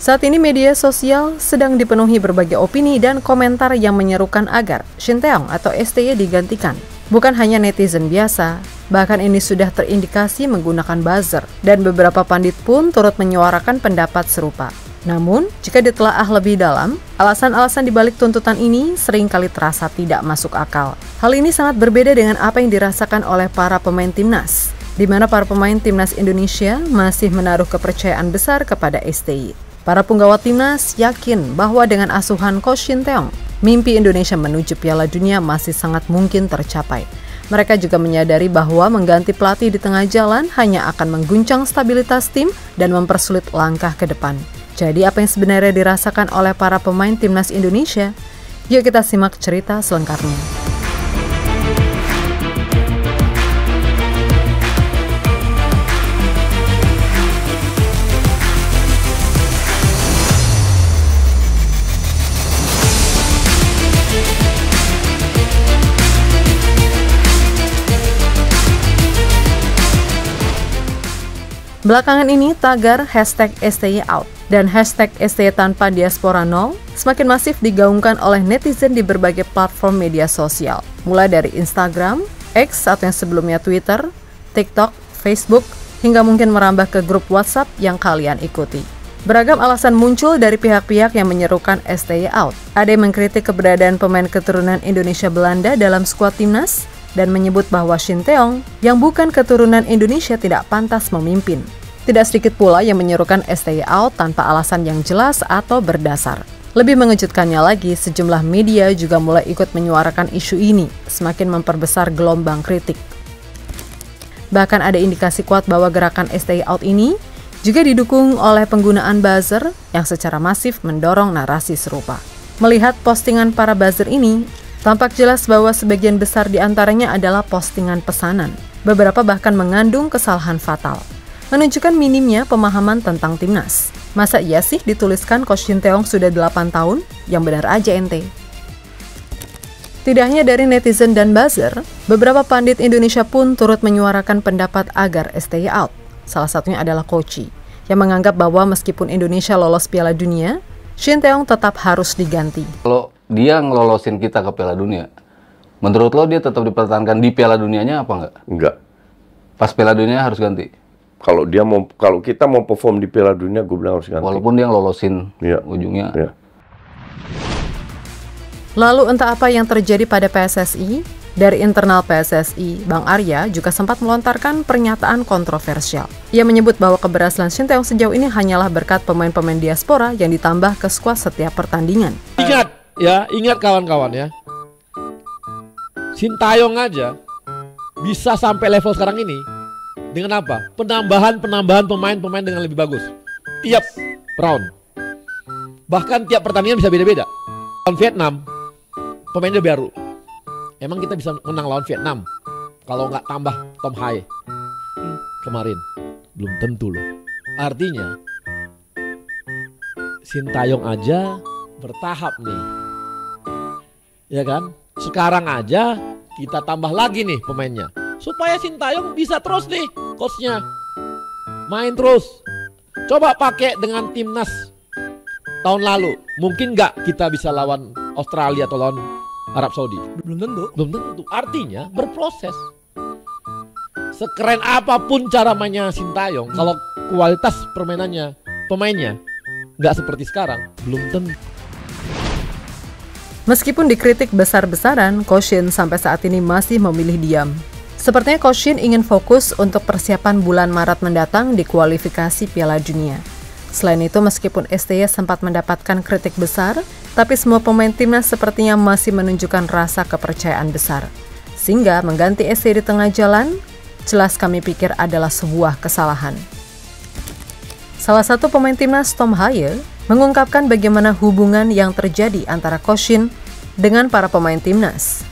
Saat ini media sosial sedang dipenuhi berbagai opini dan komentar yang menyerukan agar Shin Tae-yong atau STY digantikan. Bukan hanya netizen biasa, bahkan ini sudah terindikasi menggunakan buzzer, dan beberapa pandit pun turut menyuarakan pendapat serupa. Namun, jika ditelaah lebih dalam, alasan-alasan dibalik tuntutan ini seringkali terasa tidak masuk akal. Hal ini sangat berbeda dengan apa yang dirasakan oleh para pemain timnas, di mana para pemain timnas Indonesia masih menaruh kepercayaan besar kepada STY. Para punggawa timnas yakin bahwa dengan asuhan Coach Shin Tae-yong, mimpi Indonesia menuju Piala Dunia masih sangat mungkin tercapai. Mereka juga menyadari bahwa mengganti pelatih di tengah jalan hanya akan mengguncang stabilitas tim dan mempersulit langkah ke depan. Jadi apa yang sebenarnya dirasakan oleh para pemain timnas Indonesia? Yuk kita simak cerita selengkapnya. Belakangan ini tagar #STYOut dan #STY tanpa diaspora 0 semakin masif digaungkan oleh netizen di berbagai platform media sosial, mulai dari Instagram, X atau yang sebelumnya Twitter, TikTok, Facebook, hingga mungkin merambah ke grup WhatsApp yang kalian ikuti. Beragam alasan muncul dari pihak-pihak yang menyerukan STYOut. Ada yang mengkritik keberadaan pemain keturunan Indonesia Belanda dalam skuad timnas, dan menyebut bahwa Shin Tae-yong yang bukan keturunan Indonesia tidak pantas memimpin. Tidak sedikit pula yang menyerukan STYOut tanpa alasan yang jelas atau berdasar. Lebih mengejutkannya lagi, sejumlah media juga mulai ikut menyuarakan isu ini, semakin memperbesar gelombang kritik. Bahkan ada indikasi kuat bahwa gerakan STYOut ini juga didukung oleh penggunaan buzzer yang secara masif mendorong narasi serupa. Melihat postingan para buzzer ini, tampak jelas bahwa sebagian besar di antaranya adalah postingan pesanan. Beberapa bahkan mengandung kesalahan fatal, menunjukkan minimnya pemahaman tentang timnas. Masa iya sih dituliskan Coach Shin Tae-yong sudah 8 tahun? Yang benar aja ente. Tidak hanya dari netizen dan buzzer, beberapa pandit Indonesia pun turut menyuarakan pendapat agar STYOut. Salah satunya adalah Koci, yang menganggap bahwa meskipun Indonesia lolos Piala Dunia, Shin Tae-yong tetap harus diganti. Kalau dia ngelolosin kita ke Piala Dunia, menurut lo dia tetap dipertahankan di Piala Dunianya apa enggak? Enggak. Pas Piala Dunia harus ganti. Kalau kita mau perform di Piala Dunia, gue bilang harus ganti. Walaupun dia ngelolosin ujungnya. Ya. Lalu entah apa yang terjadi pada PSSI, dari internal PSSI, Bang Arya juga sempat melontarkan pernyataan kontroversial. Ia menyebut bahwa keberhasilan Shin Tae-yong sejauh ini hanyalah berkat pemain-pemain diaspora yang ditambah ke skuad setiap pertandingan. Ingat kawan-kawan ya. Shin Tae-yong aja bisa sampai level sekarang ini dengan apa? Penambahan pemain-pemain dengan lebih bagus. Tiap round. Bahkan tiap pertandingan bisa beda-beda. Lawan Vietnam, pemainnya baru. Emang kita bisa menang lawan Vietnam kalau nggak tambah Tom Haye kemarin? Belum tentu loh. Artinya Shin Tae-yong aja bertahap nih. Ya kan? Sekarang aja kita tambah lagi nih pemainnya, supaya Shin Tae-yong bisa terus nih coachnya main terus. Coba pakai dengan timnas tahun lalu, mungkin nggak kita bisa lawan Australia atau lawan Arab Saudi? Belum tentu. Artinya berproses. Sekeren apapun cara mainnya Shin Tae-yong, kalau kualitas pemainnya nggak seperti sekarang, belum tentu. Meskipun dikritik besar-besaran, Coach Shin sampai saat ini masih memilih diam. Sepertinya Coach Shin ingin fokus untuk persiapan bulan Maret mendatang di kualifikasi Piala Dunia. Selain itu, meskipun STY sempat mendapatkan kritik besar, tapi semua pemain timnas sepertinya masih menunjukkan rasa kepercayaan besar. Sehingga mengganti STY di tengah jalan, jelas kami pikir adalah sebuah kesalahan. Salah satu pemain timnas, Tom Haye, mengungkapkan bagaimana hubungan yang terjadi antara Coach Shin dengan para pemain timnas.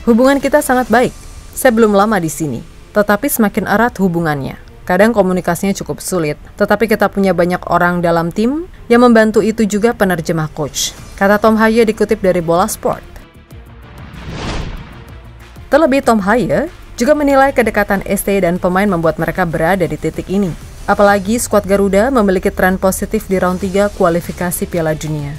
Hubungan kita sangat baik. Saya belum lama di sini, tetapi semakin erat hubungannya. Kadang komunikasinya cukup sulit, tetapi kita punya banyak orang dalam tim yang membantu, itu juga penerjemah coach, kata Tom Haye dikutip dari Bola Sport. Terlebih Tom Haye juga menilai kedekatan STY dan pemain membuat mereka berada di titik ini. Apalagi skuad Garuda memiliki tren positif di round 3 kualifikasi Piala Dunia.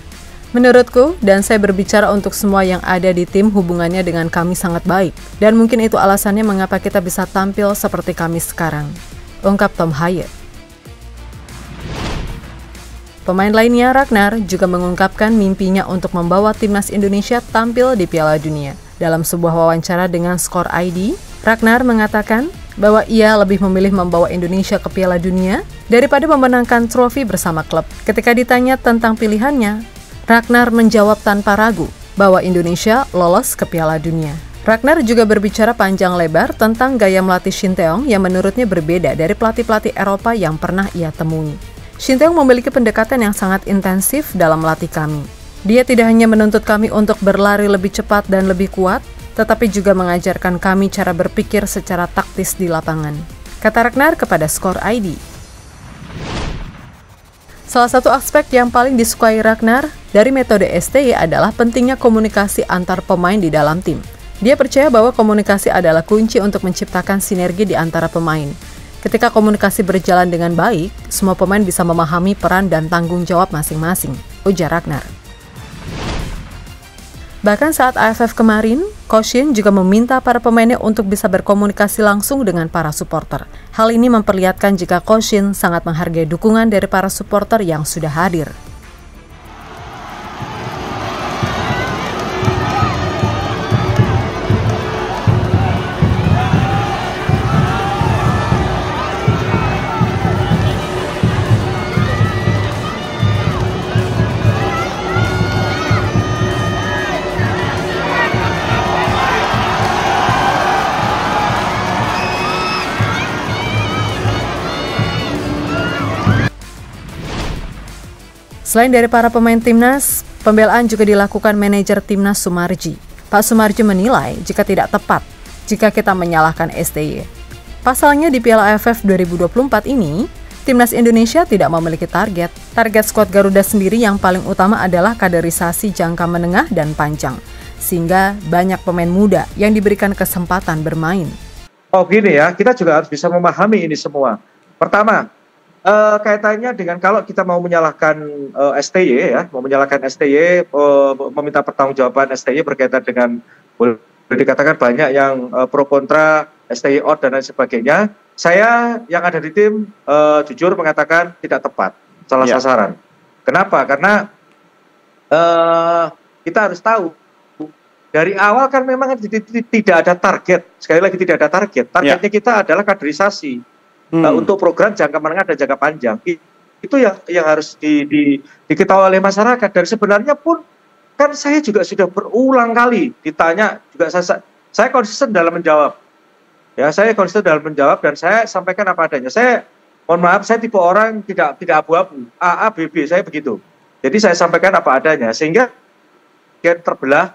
Menurutku, dan saya berbicara untuk semua yang ada di tim, hubungannya dengan kami sangat baik. Dan mungkin itu alasannya mengapa kita bisa tampil seperti kami sekarang, ungkap Tom Hyatt. Pemain lainnya, Ragnar, juga mengungkapkan mimpinya untuk membawa timnas Indonesia tampil di Piala Dunia. Dalam sebuah wawancara dengan Skor ID, Ragnar mengatakan bahwa ia lebih memilih membawa Indonesia ke Piala Dunia daripada memenangkan trofi bersama klub. Ketika ditanya tentang pilihannya, Ragnar menjawab tanpa ragu bahwa Indonesia lolos ke Piala Dunia. Ragnar juga berbicara panjang lebar tentang gaya melatih Shin Tae-yong yang menurutnya berbeda dari pelatih-pelatih Eropa yang pernah ia temui. Shin Tae-yong memiliki pendekatan yang sangat intensif dalam melatih kami. Dia tidak hanya menuntut kami untuk berlari lebih cepat dan lebih kuat, tetapi juga mengajarkan kami cara berpikir secara taktis di lapangan, kata Ragnar kepada Skor ID. Salah satu aspek yang paling disukai Ragnar dari metode STY adalah pentingnya komunikasi antar pemain di dalam tim. Dia percaya bahwa komunikasi adalah kunci untuk menciptakan sinergi di antara pemain. Ketika komunikasi berjalan dengan baik, semua pemain bisa memahami peran dan tanggung jawab masing-masing, ujar Ragnar. Bahkan saat AFF kemarin, Coach Shin juga meminta para pemainnya untuk bisa berkomunikasi langsung dengan para supporter. Hal ini memperlihatkan jika Coach Shin sangat menghargai dukungan dari para supporter yang sudah hadir. Selain dari para pemain timnas, pembelaan juga dilakukan manajer timnas Sumarji. Pak Sumarji menilai jika tidak tepat jika kita menyalahkan STY. Pasalnya di Piala AFF 2024 ini, timnas Indonesia tidak memiliki target. Target skuad Garuda sendiri yang paling utama adalah kaderisasi jangka menengah dan panjang, sehingga banyak pemain muda yang diberikan kesempatan bermain. Oh gini ya, kita juga harus bisa memahami ini semua. Pertama, kaitannya dengan kalau kita mau menyalahkan STY ya, mau menyalahkan STY, meminta pertanggungjawaban STY berkaitan dengan boleh dikatakan banyak yang pro kontra STY out dan lain sebagainya. Saya yang ada di tim jujur mengatakan tidak tepat, salah sasaran. Kenapa? Karena kita harus tahu dari awal kan memang tidak ada target. Sekali lagi tidak ada target. Targetnya kita adalah kaderisasi. Untuk program jangka menengah dan jangka panjang itu yang harus diketahui oleh masyarakat. Dan sebenarnya pun kan saya juga sudah berulang kali ditanya juga, saya konsisten dalam menjawab ya, saya konsisten dalam menjawab dan saya sampaikan apa adanya. Saya mohon maaf, saya tipe orang tidak abu-abu, A, B, B, saya begitu. Jadi saya sampaikan apa adanya sehingga terbelah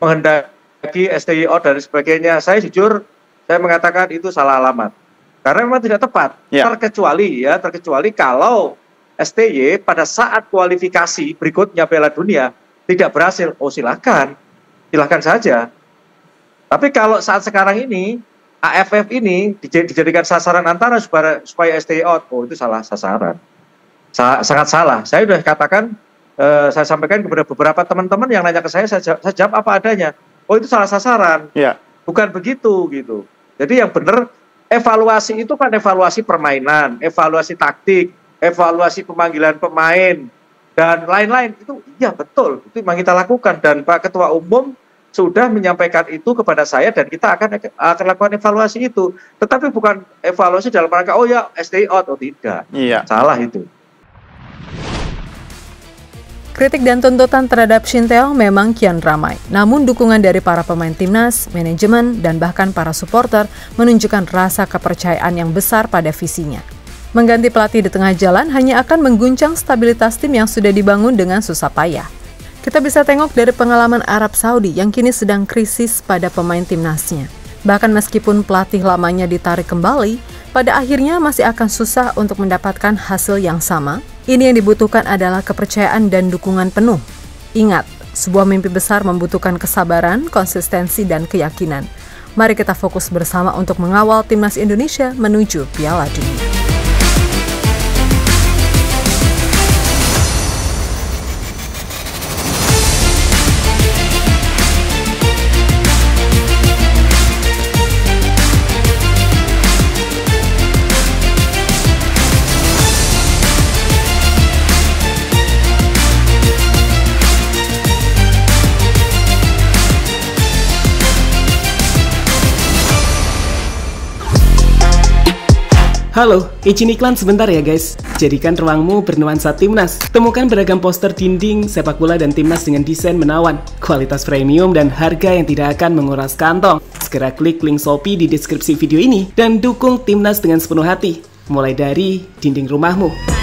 menghendaki STY out dan sebagainya. Saya jujur, saya mengatakan itu salah alamat. Karena memang tidak tepat, terkecuali kalau STY pada saat kualifikasi berikutnya Piala Dunia tidak berhasil, oh silakan saja. Tapi kalau saat sekarang ini, AFF ini dijadikan sasaran antara supaya STY out, oh itu salah sasaran, sangat salah. Saya sudah katakan, saya sampaikan kepada beberapa teman-teman yang nanya ke saya jawab apa adanya, oh itu salah sasaran, bukan begitu gitu. Jadi yang benar, evaluasi itu kan evaluasi permainan, evaluasi taktik, evaluasi pemanggilan pemain, dan lain-lain. Itu iya betul, itu memang kita lakukan. Dan Pak Ketua Umum sudah menyampaikan itu kepada saya dan kita akan lakukan evaluasi itu. Tetapi bukan evaluasi dalam rangka, oh ya STY out, oh tidak. Salah itu. Kritik dan tuntutan terhadap Shin Tae-yong memang kian ramai. Namun dukungan dari para pemain timnas, manajemen, dan bahkan para supporter menunjukkan rasa kepercayaan yang besar pada visinya. Mengganti pelatih di tengah jalan hanya akan mengguncang stabilitas tim yang sudah dibangun dengan susah payah. Kita bisa tengok dari pengalaman Arab Saudi yang kini sedang krisis pada pemain timnasnya. Bahkan meskipun pelatih lamanya ditarik kembali, pada akhirnya masih akan susah untuk mendapatkan hasil yang sama. Ini yang dibutuhkan adalah kepercayaan dan dukungan penuh. Ingat, sebuah mimpi besar membutuhkan kesabaran, konsistensi, dan keyakinan. Mari kita fokus bersama untuk mengawal timnas Indonesia menuju Piala Dunia. Halo, izin iklan sebentar ya guys. Jadikan ruangmu bernuansa Timnas. Temukan beragam poster dinding, sepak bola dan Timnas dengan desain menawan, kualitas premium dan harga yang tidak akan menguras kantong. Segera klik link Shopee di deskripsi video ini dan dukung Timnas dengan sepenuh hati. Mulai dari dinding rumahmu.